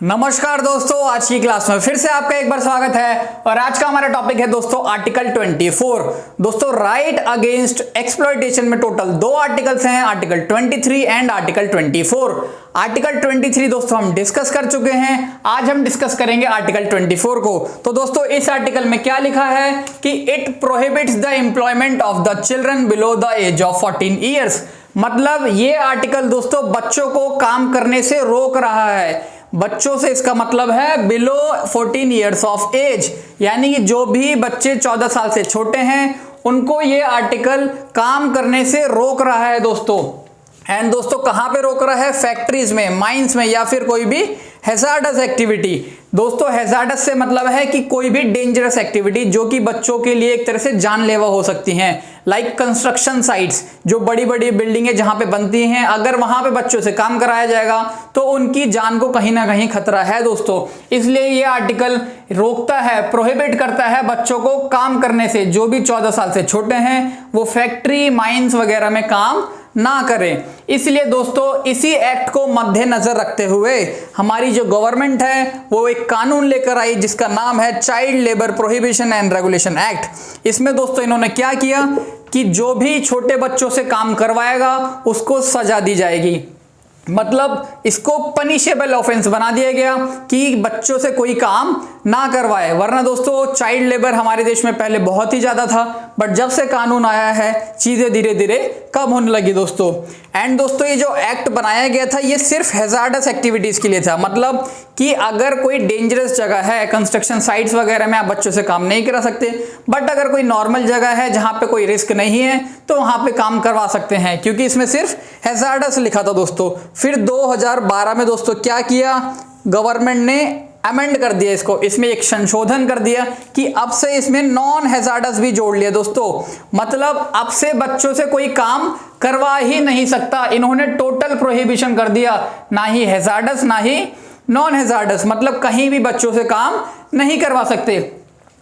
नमस्कार दोस्तों, आज की क्लास में फिर से आपका एक बार स्वागत है। और आज का हमारा टॉपिक है दोस्तों आर्टिकल 24। दोस्तों राइट अगेंस्ट एक्सप्लॉयटेशन में टोटल दो आर्टिकल्स हैं, आर्टिकल 23 एंड आर्टिकल 24। आर्टिकल 23 दोस्तों हम डिस्कस कर चुके हैं, आज हम डिस्कस करेंगे आर्टिकल 24 को। तो दोस्तों इस आर्टिकल में क्या लिखा है कि it prohibits the employment of the children below the age of 14 years. मतलब ये आर्टिकल दोस्तों बच्चों को काम करने से रोक रहा है। बच्चों से इसका मतलब है बिलो 14 ईयर्स ऑफ एज, यानी कि जो भी बच्चे 14 साल से छोटे हैं उनको ये आर्टिकल काम करने से रोक रहा है दोस्तों। एंड दोस्तों कहां पे रोक रहा है? फैक्ट्रीज में, माइंस में, या फिर कोई भी हैजार्डस एक्टिविटी। दोस्तों हैजार्डस से मतलब है कि कोई भी डेंजरस एक्टिविटी जो कि बच्चों के लिए एक तरह से जानलेवा हो सकती हैं, लाइक कंस्ट्रक्शन साइट्स, जो बड़ी बड़ी बिल्डिंगें जहां पे बनती हैं, अगर वहां पे बच्चों से काम कराया जाएगा तो उनकी जान को कहीं ना कहीं खतरा है दोस्तों। इसलिए ये आर्टिकल रोकता है, प्रोहिबिट करता है बच्चों को काम करने से। जो भी 14 साल से छोटे हैं वो फैक्ट्री, माइंस वगैरह में काम ना करें। इसलिए दोस्तों इसी एक्ट को मद्देनजर रखते हुए हमारी जो गवर्नमेंट है वो एक कानून लेकर आई जिसका नाम है child labour prohibition and regulation act. इसमें दोस्तों इन्होंने क्या किया कि जो भी छोटे बच्चों से काम करवाएगा उसको सजा दी जाएगी। मतलब इसको पनिशेबल ऑफेंस बना दिया गया कि बच्चों से कोई काम ना करवाए। वरना दोस्तों चाइल्ड लेबर हमारे देश में पहले बहुत ही ज्यादा था, बट जब से कानून आया है चीजें धीरे धीरे कम होने लगी दोस्तों। एंड दोस्तों ये जो एक्ट बनाया गया था ये सिर्फ हैजार्डस एक्टिविटीज के लिए था। मतलब कि अगर कोई डेंजरस जगह है, कंस्ट्रक्शन साइट्स वगैरह में आप बच्चों से काम नहीं करा सकते, बट अगर कोई नॉर्मल जगह है जहां पे कोई रिस्क नहीं है तो वहां पे काम करवा सकते हैं, क्योंकि इसमें सिर्फ हैजार्डस लिखा था दोस्तों। फिर 2012 में दोस्तों क्या किया, गवर्नमेंट ने अमेंड कर दिया इसको, इसमें एक संशोधन कर दिया कि अब से इसमें नॉन हैजार्डस भी जोड़ लिया दोस्तों। मतलब अब से बच्चों से कोई काम करवा ही नहीं सकता। इन्होंने टोटल प्रोहिबिशन कर दिया, ना ही हैजार्डस ना ही नॉन हैजार्डस, मतलब कहीं भी बच्चों से काम नहीं करवा सकते।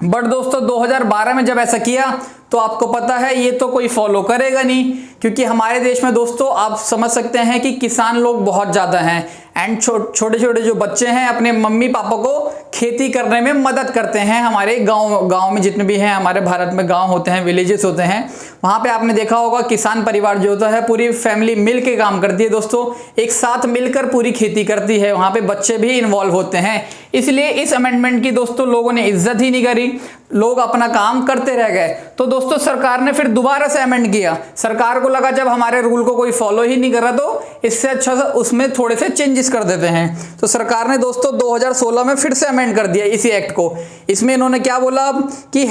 बट दोस्तों 2012 में जब ऐसा किया तो आपको पता है ये तो कोई फॉलो करेगा नहीं, क्योंकि हमारे देश में दोस्तों आप समझ सकते हैं कि किसान लोग बहुत ज्यादा हैं एंड छोटे छोटे जो बच्चे हैं अपने मम्मी पापा को खेती करने में मदद करते हैं। हमारे गांव में जितने भी हैं, हमारे भारत में गांव होते हैं, विलेजेस होते हैं, वहां पे आपने देखा होगा किसान परिवार जो होता है पूरी फैमिली मिल के काम करती है दोस्तों, एक साथ मिलकर पूरी खेती करती है, वहां पे बच्चे भी इन्वॉल्व होते हैं। इसलिए इस अमेंडमेंट की दोस्तों लोगों ने इज्जत ही नहीं करी, लोग अपना काम करते रह गए। तो दोस्तों सरकार ने फिर दोबारा से अमेंड किया। सरकार को लगा जब हमारे रूल को कोई फॉलो ही नहीं कर रहा तो इससे अच्छा उसमें थोड़े से चेंजेस कर देते हैं। तो सरकार ने दोस्तों 2016 में फिर से अमेंड कर दिया इसी एक्ट को। इसमें इन्होंने क्या बोला कि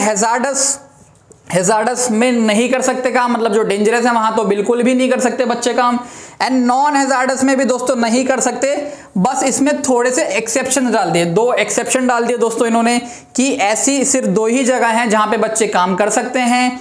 हैजार्डस में नहीं कर सकते काम, मतलब जो डेंजरस है वहां तो बिल्कुल भी नहीं कर सकते बच्चे काम। एंड नॉन हैजार्डस में भी दोस्तों नहीं कर सकते, बस इसमें थोड़े से एक्सेप्शन डाल दिए, 2 एक्सेप्शन डाल दिए दोस्तों इन्होंने कि ऐसी सिर्फ 2 ही जगह हैं जहां पे बच्चे काम कर सकते हैं,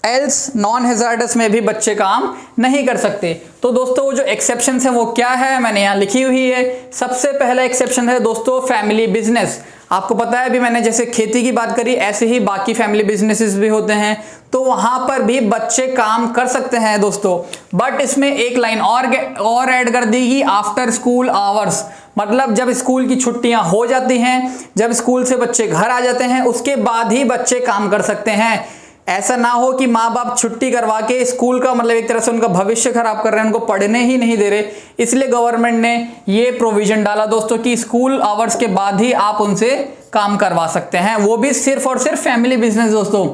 एल्स नॉन हैजार्डस में भी बच्चे काम नहीं कर सकते। तो दोस्तों वो जो एक्सेप्शन है वो क्या है, मैंने यहाँ लिखी हुई है। सबसे पहला एक्सेप्शन है दोस्तों फैमिली बिजनेस। आपको पता है अभी मैंने जैसे खेती की बात करी ऐसे ही बाकी फैमिली बिजनेसेस भी होते हैं, तो वहां पर भी बच्चे काम कर सकते हैं दोस्तों। बट इसमें एक लाइन और ऐड कर दी कि आफ्टर स्कूल आवर्स, मतलब जब स्कूल की छुट्टियां हो जाती हैं, जब स्कूल से बच्चे घर आ जाते हैं उसके बाद ही बच्चे काम कर सकते हैं। ऐसा ना हो कि माँ बाप छुट्टी करवा के स्कूल का मतलब एक तरह से उनका भविष्य खराब कर रहे हैं, उनको पढ़ने ही नहीं दे रहे। इसलिए गवर्नमेंट ने ये प्रोविजन डाला दोस्तों कि स्कूल आवर्स के बाद ही आप उनसे काम करवा सकते हैं, वो भी सिर्फ और सिर्फ फैमिली बिजनेस दोस्तों।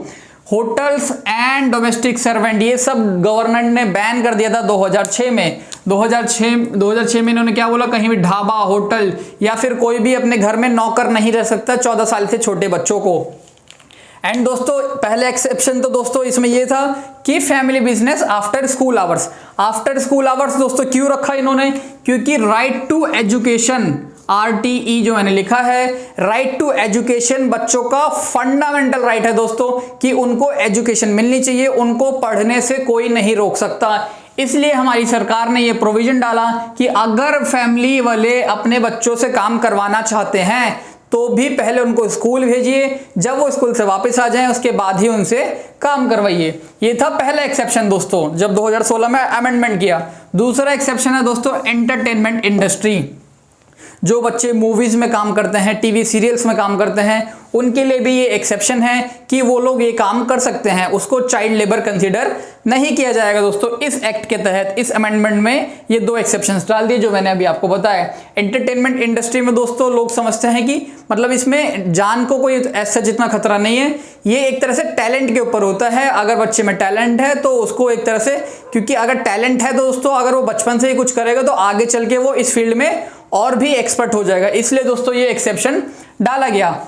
होटल्स एंड डोमेस्टिक सर्वेंट ये सब गवर्नमेंट ने बैन कर दिया था 2006 में। 2006 में इन्होंने क्या बोला, कहीं भी ढाबा, होटल या फिर कोई भी अपने घर में नौकर नहीं रह सकता 14 साल से छोटे बच्चों को। एंड दोस्तों पहले एक्सेप्शन तो दोस्तों इसमें ये था कि family business after school hours. After school hours दोस्तों क्यों रखा इन्होंने, क्योंकि राइट टू एजुकेशन, RTE जो मैंने लिखा है, राइट टू एजुकेशन बच्चों का फंडामेंटल राइट है दोस्तों कि उनको एजुकेशन मिलनी चाहिए, उनको पढ़ने से कोई नहीं रोक सकता। इसलिए हमारी सरकार ने यह प्रोविजन डाला कि अगर फैमिली वाले अपने बच्चों से काम करवाना चाहते हैं तो भी पहले उनको स्कूल भेजिए, जब वो स्कूल से वापस आ जाएं उसके बाद ही उनसे काम करवाइए। ये था पहला एक्सेप्शन दोस्तों जब 2016 में अमेंडमेंट किया। दूसरा एक्सेप्शन है दोस्तों एंटरटेनमेंट इंडस्ट्री। जो बच्चे मूवीज में काम करते हैं, टीवी सीरियल्स में काम करते हैं, उनके लिए भी ये एक्सेप्शन है कि वो लोग ये काम कर सकते हैं, उसको चाइल्ड लेबर कंसीडर नहीं किया जाएगा दोस्तों। इस एक्ट के तहत, इस अमेंडमेंट में ये 2 एक्सेप्शंस डाल दिए जो मैंने अभी आपको बताया। एंटरटेनमेंट इंडस्ट्री में दोस्तों लोग समझते हैं कि मतलब इसमें जान को कोई ऐसा जितना खतरा नहीं है, ये एक तरह से टैलेंट के ऊपर होता है। अगर बच्चे में टैलेंट है तो उसको एक तरह से, क्योंकि अगर टैलेंट है दोस्तों, अगर वो बचपन से ही कुछ करेगा तो आगे चल के वो इस फील्ड में और भी एक्सपर्ट हो जाएगा, इसलिए दोस्तों ये एक्सेप्शन डाला गया।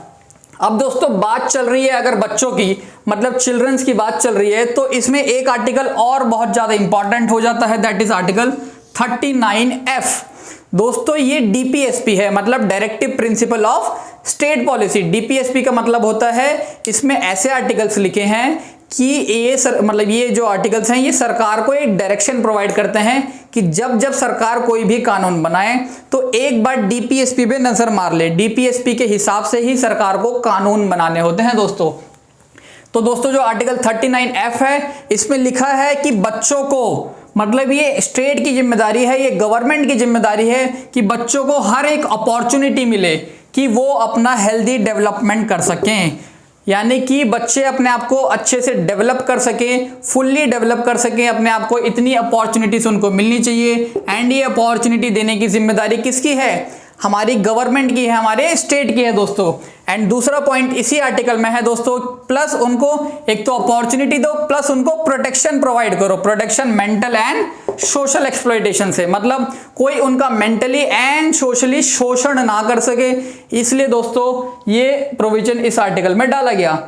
अब दोस्तों बात चल रही है अगर बच्चों की, मतलब चिल्ड्रंस की बात चल रही है, तो इसमें एक आर्टिकल और बहुत ज्यादा इंपॉर्टेंट हो जाता है, दैट इज आर्टिकल 39F। दोस्तों ये डीपीएसपी है, मतलब directive principle of state policy. DPSP का मतलब होता है, इसमें ऐसे आर्टिकल्स लिखे हैं कि मतलब ये जो आर्टिकल्स हैं ये सरकार को एक डायरेक्शन प्रोवाइड करते हैं कि जब जब सरकार कोई भी कानून बनाए तो एक बार डीपीएसपी पे नजर मार ले। डीपीएसपी के हिसाब से ही सरकार को कानून बनाने होते हैं दोस्तों। तो दोस्तों जो आर्टिकल 39F है, इसमें लिखा है कि बच्चों को, मतलब ये स्टेट की जिम्मेदारी है, ये गवर्नमेंट की जिम्मेदारी है कि बच्चों को हर एक अपॉर्चुनिटी मिले कि वो अपना हेल्दी डेवलपमेंट कर सकें, यानी कि बच्चे अपने आप को अच्छे से डेवलप कर सकें, फुल्ली डेवलप कर सकें अपने आप को। इतनी अपॉर्चुनिटीज उनको मिलनी चाहिए, एंड ये अपॉर्चुनिटी देने की जिम्मेदारी किसकी है? हमारी गवर्नमेंट की है, हमारे स्टेट की है दोस्तों। एंड दूसरा पॉइंट इसी आर्टिकल में है दोस्तों, प्लस उनको एक तो अपॉर्चुनिटी दो, प्लस उनको प्रोटेक्शन प्रोवाइड करो। Protection mental and social exploitation से, मतलब कोई उनका मेंटली एंड सोशली शोषण ना कर सके, इसलिए दोस्तों ये प्रोविजन इस आर्टिकल में डाला गया।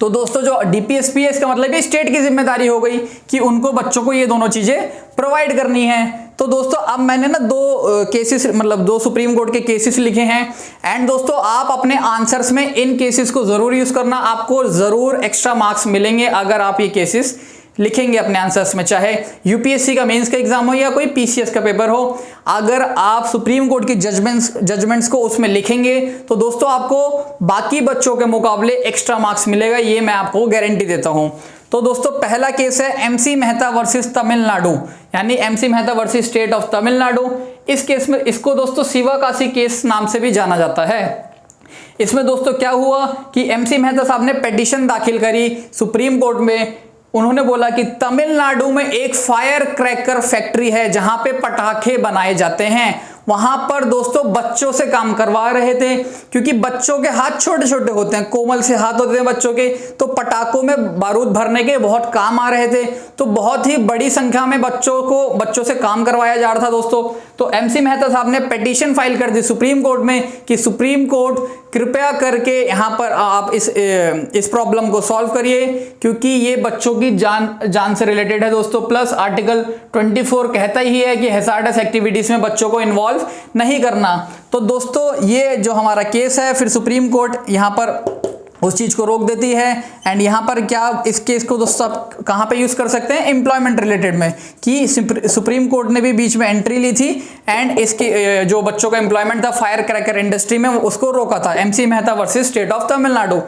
तो दोस्तों जो डीपीएसपी है, इसका मतलब ये स्टेट की जिम्मेदारी हो गई कि उनको बच्चों को ये दोनों चीजें प्रोवाइड करनी है। तो दोस्तों अब मैंने ना 2 केसेस, मतलब 2 सुप्रीम कोर्ट के केसेस लिखे हैं, एंड दोस्तों आप अपने आंसर्स में इन केसेस को जरूर यूज करना। आपको जरूर एक्स्ट्रा मार्क्स मिलेंगे अगर आप ये केसेस लिखेंगे अपने आंसर्स में, चाहे यूपीएससी का मेंस का एग्जाम हो या कोई पीसीएस का पेपर हो। अगर आप सुप्रीम कोर्ट की जजमेंट्स को उसमें लिखेंगे तो दोस्तों आपको बाकी बच्चों के मुकाबले एक्स्ट्रा मार्क्स मिलेगा, ये मैं आपको गारंटी देता हूं। तो दोस्तों पहला केस है एमसी मेहता वर्सेस तमिलनाडु, यानी MC Mehta versus state of Tamil Nadu. इस केस में, इसको दोस्तों शिवकाशी केस नाम से भी जाना जाता है। इसमें दोस्तों क्या हुआ कि एमसी मेहता साहब ने पिटीशन दाखिल करी सुप्रीम कोर्ट में। उन्होंने बोला कि तमिलनाडु में एक फायर क्रैकर फैक्ट्री है जहां पे पटाखे बनाए जाते हैं, वहां पर दोस्तों बच्चों से काम करवा रहे थे, क्योंकि बच्चों के हाथ छोटे छोटे होते हैं, कोमल से हाथ होते हैं बच्चों के, तो पटाखों में बारूद भरने के बहुत काम आ रहे थे। तो बहुत ही बड़ी संख्या में बच्चों से काम करवाया जा रहा था दोस्तों। तो एमसी मेहता साहब ने पिटीशन फाइल कर दी सुप्रीम कोर्ट में कि सुप्रीम कोर्ट कृपया करके यहाँ पर आप इस प्रॉब्लम को सॉल्व करिए, क्योंकि ये बच्चों की जान से रिलेटेड है दोस्तों। प्लस आर्टिकल 24 कहता ही है कि हैजार्डस एक्टिविटीज में बच्चों को इन्वॉल्व नहीं करना। तो दोस्तों ये जो हमारा केस है, फिर सुप्रीम कोर्ट यहाँ पर उस चीज को रोक देती है। एंड यहाँ पर क्या, इस केस को दोस्तों आप कहाँ पे यूज कर सकते हैं? एम्प्लॉयमेंट रिलेटेड में, कि सुप्रीम कोर्ट ने भी बीच में एंट्री ली थी एंड इसके जो बच्चों का एम्प्लॉयमेंट था फायर क्रैकर इंडस्ट्री में, उसको रोका था। MC Mehta versus state of Tamil Nadu.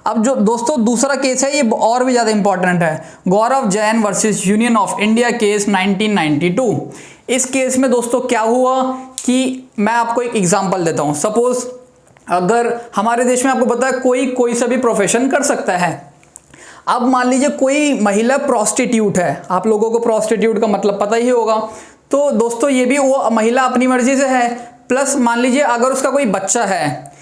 अब जो दोस्तों दूसरा केस है ये और भी ज्यादा इंपॉर्टेंट है, Gaurav Jain versus Union of India case 1992। इस केस में दोस्तों क्या हुआ कि मैं आपको एक एग्जांपल देता हूं। सपोज अगर हमारे देश में आपको पता है कोई सा भी प्रोफेशन कर सकता है। अब मान लीजिए कोई महिला प्रोस्टिट्यूट है, आप लोगों को प्रोस्टिट्यूट का मतलब पता ही होगा। तो दोस्तों ये भी वो महिला अपनी मर्जी से है। प्लस मान लीजिए अगर उसका कोई बच्चा है,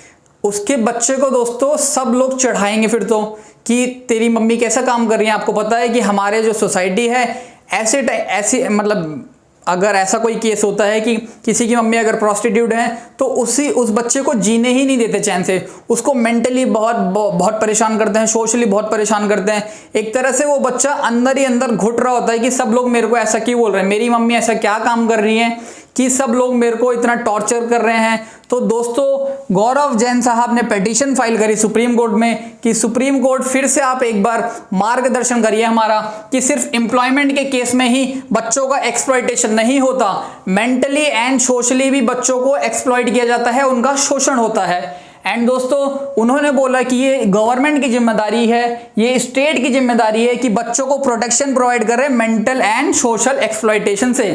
उसके बच्चे को दोस्तों सब लोग चढ़ाएंगे फिर तो कि तेरी मम्मी कैसा काम कर रही है। आपको पता है कि हमारे जो सोसाइटी है ऐसे मतलब अगर ऐसा कोई केस होता है कि किसी की मम्मी अगर प्रोस्टिट्यूट है तो उस बच्चे को जीने ही नहीं देते चैन से, उसको मेंटली बहुत परेशान करते हैं, सोशली बहुत परेशान करते हैं। एक तरह से वो बच्चा अंदर ही अंदर घुट रहा होता है कि सब लोग मेरे को ऐसा क्यों बोल रहे हैं, मेरी मम्मी ऐसा क्या काम कर रही है कि सब लोग मेरे को इतना टॉर्चर कर रहे हैं। तो दोस्तों गौरव जैन साहब ने पिटीशन फाइल करी सुप्रीम कोर्ट में कि सुप्रीम कोर्ट फिर से आप एक बार मार्गदर्शन करिए हमारा कि सिर्फ एम्प्लॉयमेंट के केस में ही बच्चों का एक्सप्लॉयटेशन नहीं होता, मेंटली एंड सोशली भी बच्चों को एक्सप्लॉयट किया जाता है, उनका शोषण होता है। एंड दोस्तों उन्होंने बोला कि ये गवर्नमेंट की जिम्मेदारी है, ये स्टेट की जिम्मेदारी है कि बच्चों को प्रोटेक्शन प्रोवाइड करे मेंटल एंड सोशल एक्सप्लॉयटेशन से।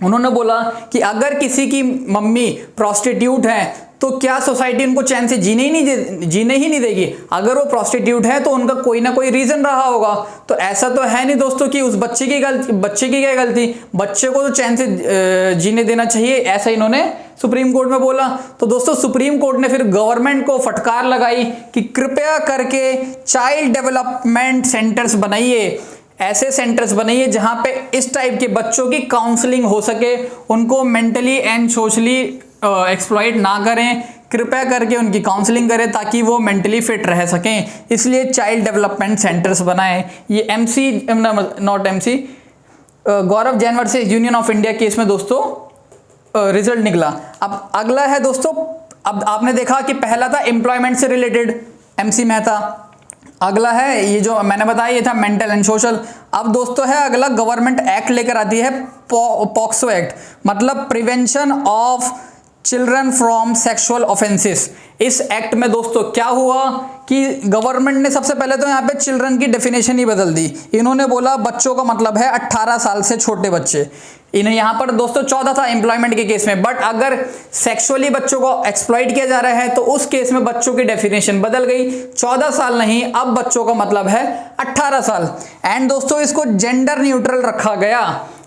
उन्होंने बोला कि अगर किसी की मम्मी प्रोस्टिट्यूट है तो क्या सोसाइटी उनको चैन से जीने ही नहीं देगी? अगर वो प्रोस्टिट्यूट है तो उनका कोई ना कोई रीजन रहा होगा। तो ऐसा तो है नहीं दोस्तों कि उस बच्चे की क्या गलती, बच्चे को तो चैन से जीने देना चाहिए, ऐसा इन्होंने सुप्रीम कोर्ट में बोला। तो दोस्तों सुप्रीम कोर्ट ने फिर गवर्नमेंट को फटकार लगाई कि कृपया करके चाइल्ड डेवलपमेंट सेंटर्स बनाइए, ऐसे सेंटर्स बनाइए जहां पे इस टाइप के बच्चों की काउंसलिंग हो सके, उनको मेंटली एंड सोशली एक्सप्लॉइट ना करें, कृपया करके उनकी काउंसलिंग करें ताकि वो मेंटली फिट रह सकें। इसलिए चाइल्ड डेवलपमेंट सेंटर्स बनाए। ये Gaurav Jain versus Union of India case में दोस्तों रिजल्ट निकला। अब अगला है दोस्तों, अब आपने देखा कि पहला था एम्प्लॉयमेंट से रिलेटेड MC मेहता, अगला है ये जो मैंने बताया ये था मेंटल एंड सोशल। अब दोस्तों है अगला गवर्नमेंट एक्ट लेकर आती है पॉक्सो एक्ट, मतलब prevention of children from sexual offences. इस एक्ट में दोस्तों क्या हुआ कि गवर्नमेंट ने सबसे पहले तो यहाँ पे चिल्ड्रन की डेफिनेशन ही बदल दी। इन्होंने बोला बच्चों का मतलब है 18 साल से छोटे बच्चे। इन्हें यहाँ पर दोस्तों 14 था एम्प्लॉयमेंट के केस में, बट अगर सेक्सुअली बच्चों को एक्सप्लॉइट किया जा रहा है तो उस केस में बच्चों की डेफिनेशन बदल गई, 14 साल नहीं, अब बच्चों का मतलब है 18 साल। एंड दोस्तों इसको जेंडर न्यूट्रल रखा गया,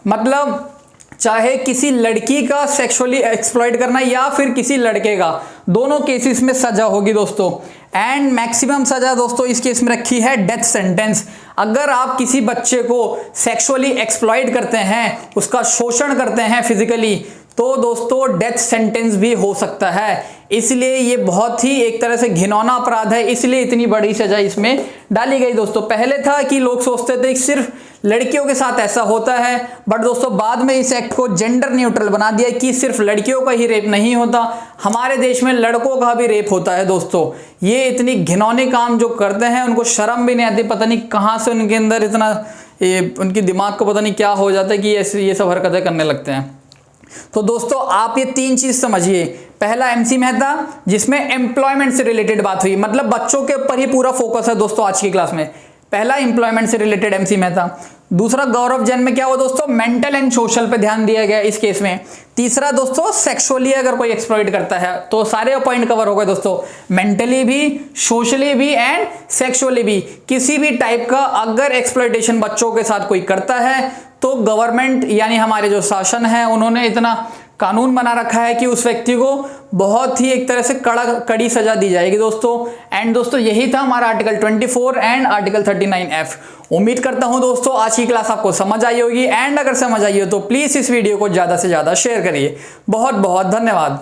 मतलब चाहे किसी लड़की का सेक्सुअली एक्सप्लॉइट करना या फिर किसी लड़के का, दोनों केसेस में सजा होगी दोस्तों। एंड मैक्सिमम सजा दोस्तों इस केस में रखी है डेथ सेंटेंस। अगर आप किसी बच्चे को सेक्सुअली एक्सप्लॉइट करते हैं, उसका शोषण करते हैं फिजिकली, तो दोस्तों डेथ सेंटेंस भी हो सकता है। इसलिए ये बहुत ही एक तरह से घिनौना अपराध है, इसलिए इतनी बड़ी सजा इसमें डाली गई दोस्तों। पहले था कि लोग सोचते थे कि सिर्फ लड़कियों के साथ ऐसा होता है, बट दोस्तों बाद में इस एक्ट को जेंडर न्यूट्रल बना दिया कि सिर्फ लड़कियों का ही रेप नहीं होता, हमारे देश में लड़कों का भी रेप होता है दोस्तों। ये इतनी घिनौने काम जो करते हैं उनको शर्म भी नहीं आती, पता नहीं कहाँ से उनके अंदर इतना उनकी दिमाग को पता नहीं क्या हो जाता है कि ये सब हरकतें करने लगते हैं। तो दोस्तों आप ये 3 चीज समझिए। पहला MC मेहता जिसमें एम्प्लॉयमेंट से रिलेटेड बात हुई, मतलब बच्चों के ऊपर ही पूरा फोकस है दोस्तों आज की क्लास में। पहला एम्प्लॉयमेंट से रिलेटेड MC मेहता। दूसरा गौरव जैन में क्या हुआ दोस्तों, मेंटल एंड सोशल पे ध्यान दिया गया इस केस में। तीसरा दोस्तों सेक्सुअली अगर कोई एक्सप्लॉइट करता है तो सारे पॉइंट कवर हो गए दोस्तों, मेंटली भी, सोशली भी एंड सेक्सुअली भी। किसी भी टाइप का अगर एक्सप्लॉइटेशन बच्चों के साथ कोई करता है तो गवर्नमेंट यानी हमारे जो शासन है उन्होंने इतना कानून बना रखा है कि उस व्यक्ति को बहुत ही एक तरह से कड़ी सजा दी जाएगी दोस्तों। एंड दोस्तों यही था हमारा आर्टिकल 24 एंड आर्टिकल 39F। उम्मीद करता हूं दोस्तों आज की क्लास आपको समझ आई होगी, एंड अगर समझ आई हो तो प्लीज इस वीडियो को ज्यादा से ज्यादा शेयर करिए। बहुत बहुत धन्यवाद।